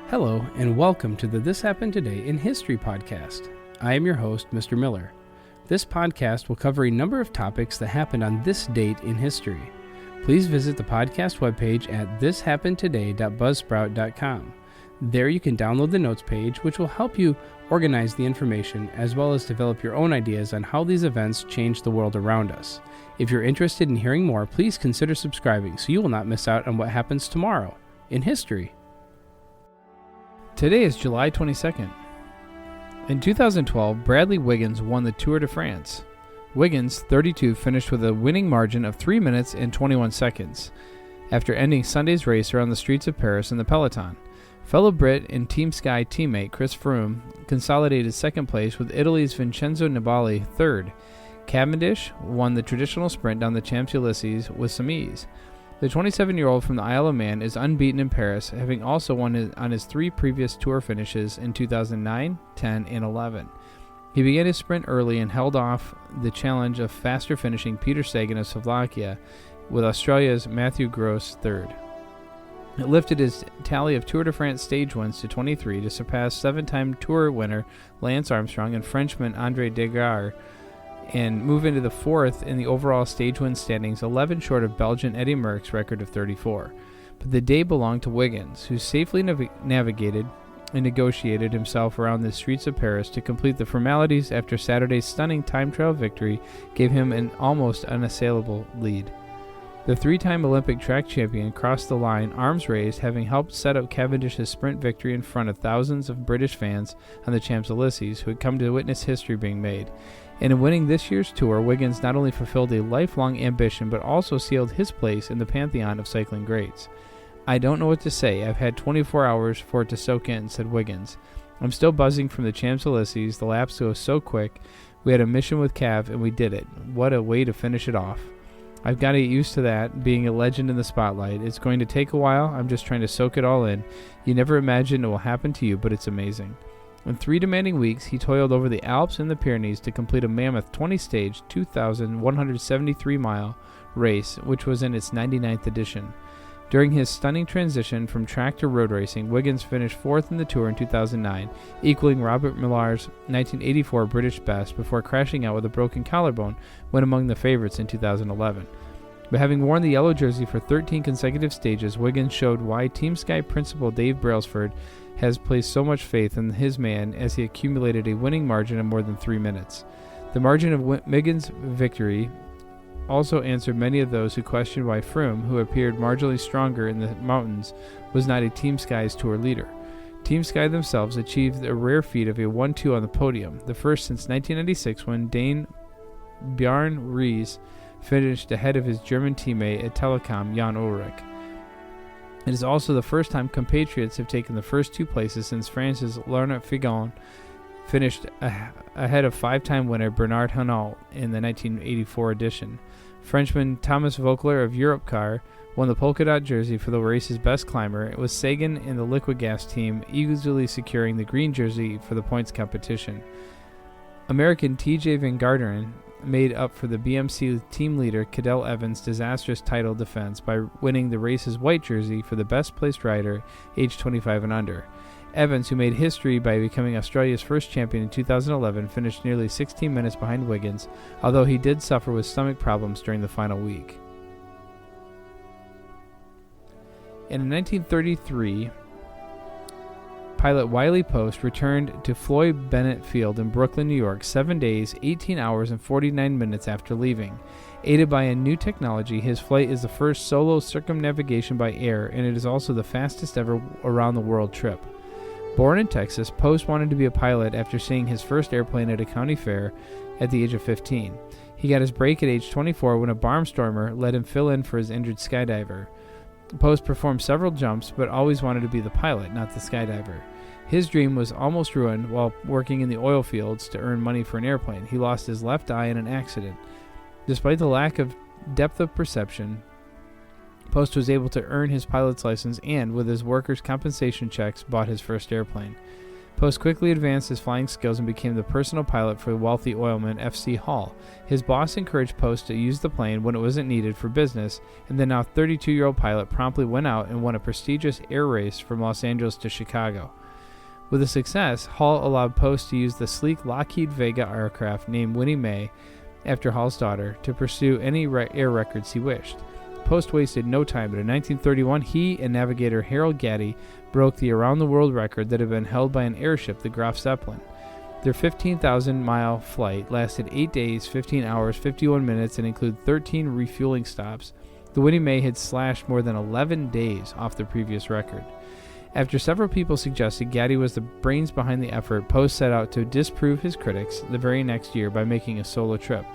Hello, and welcome to the This Happened Today in History podcast. I am your host, Mr. Miller. This podcast will cover a number of topics that happened on this date in history. Please visit the podcast webpage at thishappenedtoday.buzzsprout.com. There you can download the notes page, which will help you organize the information as well as develop your own ideas on how these events change the world around us. If you're interested in hearing more, please consider subscribing so you will not miss out on what happens tomorrow in history. Today is July 22nd. In 2012, Bradley Wiggins won the Tour de France. Wiggins, 32, finished with a winning margin of 3 minutes and 21 seconds after ending Sunday's race around the streets of Paris in the peloton. Fellow Brit and Team Sky teammate Chris Froome consolidated second place with Italy's Vincenzo Nibali third. Cavendish won the traditional sprint down the Champs-Élysées with some ease. The 27-year-old from the Isle of Man is unbeaten in Paris, having also won on his three previous Tour finishes in 2009, 10, and 11. He began his sprint early and held off the challenge of faster finishing Peter Sagan of Slovakia, with Australia's Matthew Gross third. It lifted his tally of Tour de France stage wins to 23 to surpass seven-time Tour winner Lance Armstrong and Frenchman Andre Degar, and move into the fourth in the overall stage win standings, 11 short of Belgian Eddy Merckx's record of 34. But the day belonged to Wiggins, who safely navigated and negotiated himself around the streets of Paris to complete the formalities after Saturday's stunning time trial victory gave him an almost unassailable lead. The three-time Olympic track champion crossed the line, arms raised, having helped set up Cavendish's sprint victory in front of thousands of British fans on the Champs-Élysées who had come to witness history being made. And in winning this year's Tour, Wiggins not only fulfilled a lifelong ambition, but also sealed his place in the pantheon of cycling greats. "I don't know what to say. I've had 24 hours for it to soak in," said Wiggins. "I'm still buzzing from the Champs-Élysées. The laps go so quick. We had a mission with Cav, and we did it. What a way to finish it off. I've got to get used to that, being a legend in the spotlight. It's going to take a while. I'm just trying to soak it all in. You never imagine it will happen to you, but it's amazing." In 3 demanding weeks, he toiled over the Alps and the Pyrenees to complete a mammoth 20-stage, 2,173-mile race, which was in its 99th edition. During his stunning transition from track to road racing, Wiggins finished fourth in the Tour in 2009, equaling Robert Millar's 1984 British best before crashing out with a broken collarbone when among the favorites in 2011. But having worn the yellow jersey for 13 consecutive stages, Wiggins showed why Team Sky principal Dave Brailsford has placed so much faith in his man as he accumulated a winning margin of more than 3 minutes. The margin of Wiggins' victory also answered many of those who questioned why Froome, who appeared marginally stronger in the mountains, was not a Team Sky's Tour leader. Team Sky themselves achieved a rare feat of a 1-2 on the podium, the first since 1996 when Dane Bjarne Riis finished ahead of his German teammate at Telekom Jan Ullrich. It is also the first time compatriots have taken the first 2 places since France's Laurent Fignon finished ahead of 5-time winner Bernard Hinault in the 1984 edition. Frenchman Thomas Voeckler of Europcar won the polka dot jersey for the race's best climber. It was Sagan and the Liquid Gas team easily securing the green jersey for the points competition. American TJ Van Garderen made up for the BMC team leader Cadel Evans' disastrous title defense by winning the race's white jersey for the best placed rider aged 25 and under. Evans, who made history by becoming Australia's first champion in 2011, finished nearly 16 minutes behind Wiggins, although he did suffer with stomach problems during the final week. In 1933, pilot Wiley Post returned to Floyd Bennett Field in Brooklyn, New York, 7 days, 18 hours, and 49 minutes after leaving. Aided by a new technology, his flight is the first solo circumnavigation by air, and it is also the fastest ever around-the-world trip. Born in Texas, Post wanted to be a pilot after seeing his first airplane at a county fair at the age of 15. He got his break at age 24 when a barnstormer let him fill in for his injured skydiver. Post performed several jumps, but always wanted to be the pilot, not the skydiver. His dream was almost ruined while working in the oil fields to earn money for an airplane. He lost his left eye in an accident. Despite the lack of depth of perception, Post was able to earn his pilot's license and, with his workers' compensation checks, bought his first airplane. Post quickly advanced his flying skills and became the personal pilot for the wealthy oilman F.C. Hall. His boss encouraged Post to use the plane when it wasn't needed for business, and the now 32-year-old pilot promptly went out and won a prestigious air race from Los Angeles to Chicago. With the success, Hall allowed Post to use the sleek Lockheed Vega aircraft named Winnie Mae, after Hall's daughter, to pursue any air records he wished. Post wasted no time, but in 1931 he and navigator Harold Gatty broke the around-the-world record that had been held by an airship, the Graf Zeppelin. Their 15,000-mile flight lasted 8 days, 15 hours, 51 minutes, and included 13 refueling stops. The Winnie Mae had slashed more than 11 days off the previous record. After several people suggested Gatty was the brains behind the effort, Post set out to disprove his critics the very next year by making a solo trip.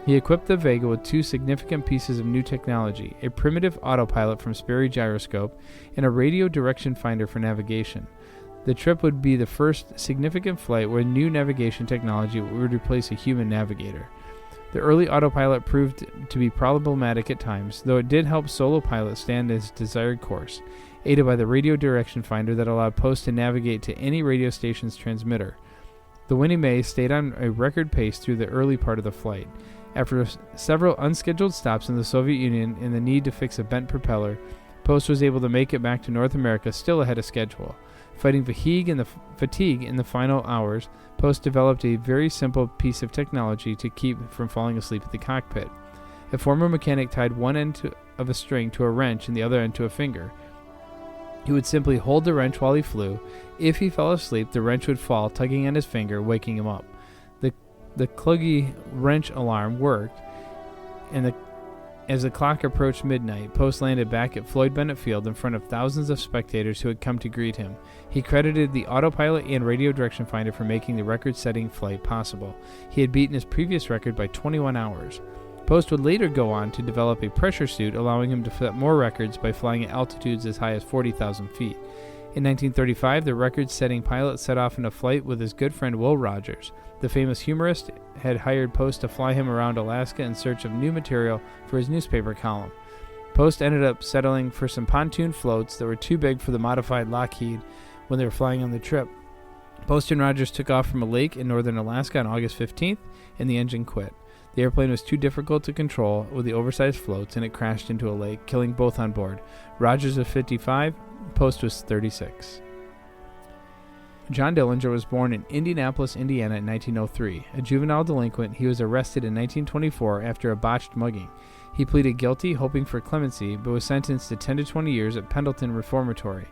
He equipped the Vega with two significant pieces of new technology, a primitive autopilot from Sperry gyroscope and a radio direction finder for navigation. The trip would be the first significant flight where new navigation technology would replace a human navigator. The early autopilot proved to be problematic at times, though it did help solo pilots stay on his desired course, aided by the radio direction finder that allowed Post to navigate to any radio station's transmitter. The Winnie Mae stayed on a record pace through the early part of the flight. After several unscheduled stops in the Soviet Union and the need to fix a bent propeller, Post was able to make it back to North America still ahead of schedule. Fighting fatigue in the final hours, Post developed a very simple piece of technology to keep from falling asleep at the cockpit. A former mechanic tied one end of a string to a wrench and the other end to a finger. He would simply hold the wrench while he flew. If he fell asleep, the wrench would fall, tugging at his finger, waking him up. The kluggy wrench alarm worked, and as the clock approached midnight, Post landed back at Floyd Bennett Field in front of thousands of spectators who had come to greet him. He credited the autopilot and radio direction finder for making the record-setting flight possible. He had beaten his previous record by 21 hours. Post would later go on to develop a pressure suit, allowing him to set more records by flying at altitudes as high as 40,000 feet. In 1935, the record-setting pilot set off in a flight with his good friend Will Rogers. The famous humorist had hired Post to fly him around Alaska in search of new material for his newspaper column. Post ended up settling for some pontoon floats that were too big for the modified Lockheed when they were flying on the trip. Post and Rogers took off from a lake in northern Alaska on August 15th, and the engine quit. The airplane was too difficult to control with the oversized floats, and it crashed into a lake, killing both on board. Rogers was 55, Post was 36. John Dillinger was born in Indianapolis, Indiana in 1903. A juvenile delinquent, he was arrested in 1924 after a botched mugging. He pleaded guilty, hoping for clemency, but was sentenced to 10 to 20 years at Pendleton Reformatory.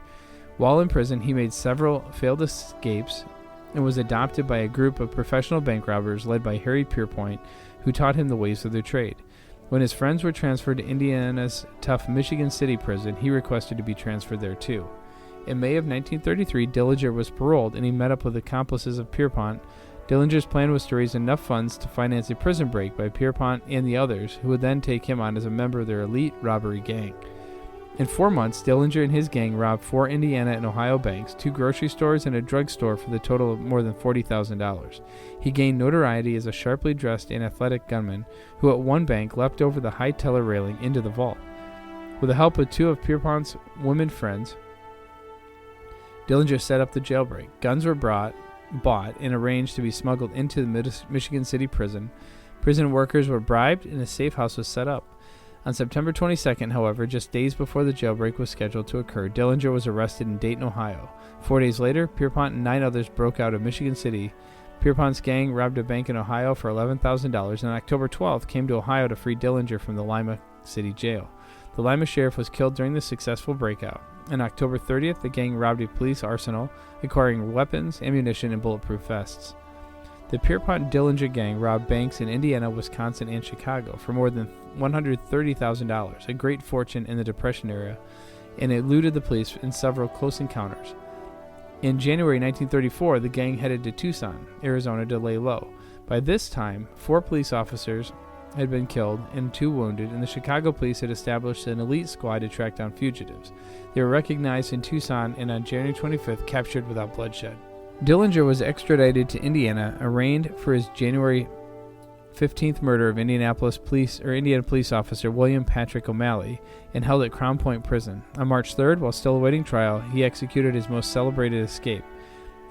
While in prison, he made several failed escapes and was adopted by a group of professional bank robbers led by Harry Pierpoint, who taught him the ways of their trade. When his friends were transferred to Indiana's tough Michigan City prison, he requested to be transferred there too. In May of 1933, Dillinger was paroled, and he met up with accomplices of Pierpont. Dillinger's plan was to raise enough funds to finance a prison break by Pierpont and the others, who would then take him on as a member of their elite robbery gang. In 4 months, Dillinger and his gang robbed 4 Indiana and Ohio banks, 2 grocery stores, and a drugstore for the total of more than $40,000. He gained notoriety as a sharply dressed and athletic gunman who at one bank leapt over the high teller railing into the vault. With the help of 2 of Pierpont's women friends, Dillinger set up the jailbreak. Guns were bought, and arranged to be smuggled into the Michigan City prison. Prison workers were bribed, and a safe house was set up. On September 22nd, however, just days before the jailbreak was scheduled to occur, Dillinger was arrested in Dayton, Ohio. 4 days later, Pierpont and 9 others broke out of Michigan City. Pierpont's gang robbed a bank in Ohio for $11,000, and on October 12th came to Ohio to free Dillinger from the Lima City jail. The Lima sheriff was killed during the successful breakout. On October 30th, the gang robbed a police arsenal, acquiring weapons, ammunition, and bulletproof vests. The Pierpont-Dillinger gang robbed banks in Indiana, Wisconsin, and Chicago for more than $130,000, a great fortune in the Depression era, and eluded the police in several close encounters. In January 1934, the gang headed to Tucson, Arizona to lay low. By this time, 4 police officers had been killed and 2 wounded, and the Chicago police had established an elite squad to track down fugitives. They were recognized in Tucson and on January 25th captured without bloodshed. Dillinger was extradited to Indiana, arraigned for his January 15th murder of Indiana police officer William Patrick O'Malley, and held at Crown Point Prison. On March 3rd, while still awaiting trial, he executed his most celebrated escape.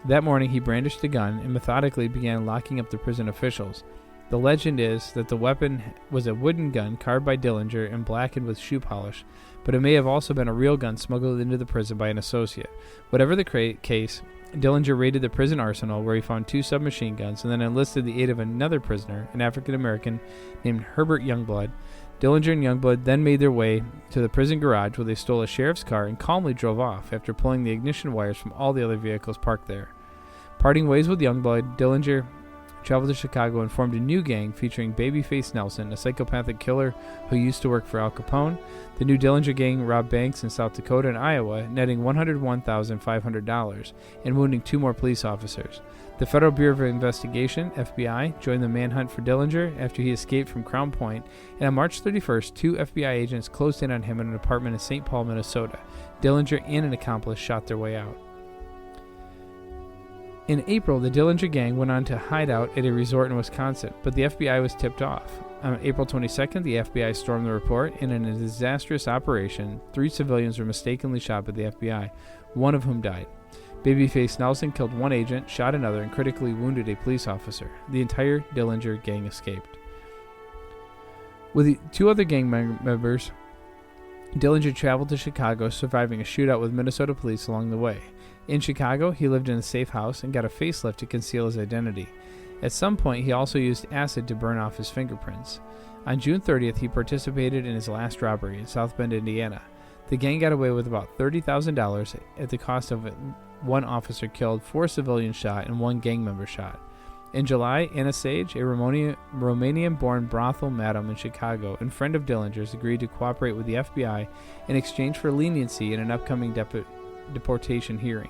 That morning, he brandished a gun and methodically began locking up the prison officials. The legend is that the weapon was a wooden gun carved by Dillinger and blackened with shoe polish, but it may have also been a real gun smuggled into the prison by an associate. Whatever the case, Dillinger raided the prison arsenal where he found 2 submachine guns and then enlisted the aid of another prisoner, an African-American named Herbert Youngblood. Dillinger and Youngblood then made their way to the prison garage where they stole a sheriff's car and calmly drove off after pulling the ignition wires from all the other vehicles parked there. Parting ways with Youngblood, Dillinger traveled to Chicago and formed a new gang featuring Babyface Nelson, a psychopathic killer who used to work for Al Capone. The new Dillinger gang robbed banks in South Dakota and Iowa, netting $101,500 and wounding 2 more police officers. The Federal Bureau of Investigation, FBI, joined the manhunt for Dillinger after he escaped from Crown Point, and on March 31st, 2 FBI agents closed in on him in an apartment in St. Paul, Minnesota. Dillinger and an accomplice shot their way out. In April, the Dillinger gang went on to hide out at a resort in Wisconsin, but the FBI was tipped off. On April 22nd, the FBI stormed the report, and in a disastrous operation, 3 civilians were mistakenly shot by the FBI, one of whom died. Babyface Nelson killed 1 agent, shot another, and critically wounded a police officer. The entire Dillinger gang escaped. With the 2 other gang members, Dillinger traveled to Chicago, surviving a shootout with Minnesota police along the way. In Chicago, he lived in a safe house and got a facelift to conceal his identity. At some point, he also used acid to burn off his fingerprints. On June 30th, he participated in his last robbery in South Bend, Indiana. The gang got away with about $30,000 at the cost of 1 officer killed, 4 civilians shot, and 1 gang member shot. In July, Anna Sage, a Romanian-born brothel madam in Chicago and friend of Dillinger's, agreed to cooperate with the FBI in exchange for leniency in an upcoming deportation hearing.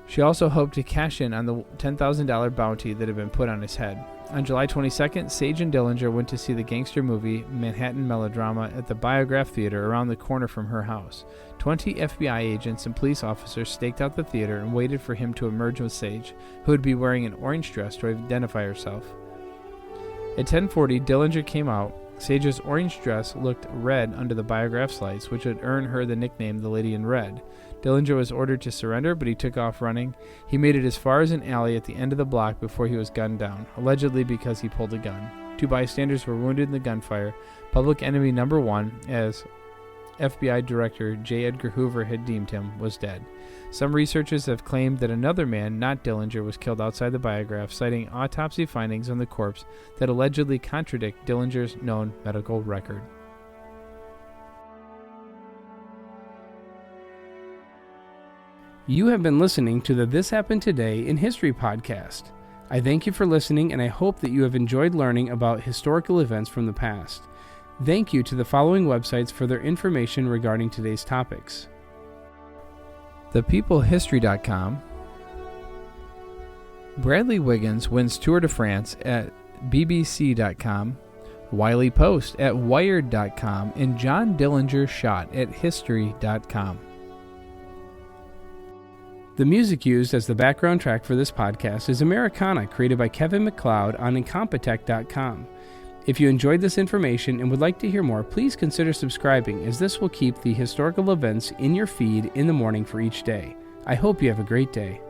She also hoped to cash in on the $10,000 bounty that had been put on his head. On July 22nd, Sage and Dillinger went to see the gangster movie Manhattan Melodrama at the Biograph Theater around the corner from her house. 20 FBI agents and police officers staked out the theater and waited for him to emerge with Sage, who would be wearing an orange dress to identify herself. At 10:40, Dillinger came out. Sage's orange dress looked red under the Biograph's lights, which would earn her the nickname the Lady in Red. Dillinger was ordered to surrender, but he took off running. He made it as far as an alley at the end of the block before he was gunned down, allegedly because he pulled a gun. 2 bystanders were wounded in the gunfire. Public enemy number 1, as FBI Director J. Edgar Hoover had deemed him, was dead. Some researchers have claimed that another man, not Dillinger, was killed outside the Biograph, citing autopsy findings on the corpse that allegedly contradict Dillinger's known medical record. You have been listening to the This Happened Today in History podcast. I thank you for listening, and I hope that you have enjoyed learning about historical events from the past. Thank you to the following websites for their information regarding today's topics: ThePeopleHistory.com. Bradley Wiggins wins Tour de France at BBC.com. Wiley Post at Wired.com. And John Dillinger shot at History.com. The music used as the background track for this podcast is Americana, created by Kevin MacLeod on Incompetech.com. If you enjoyed this information and would like to hear more, please consider subscribing, as this will keep the historical events in your feed in the morning for each day. I hope you have a great day.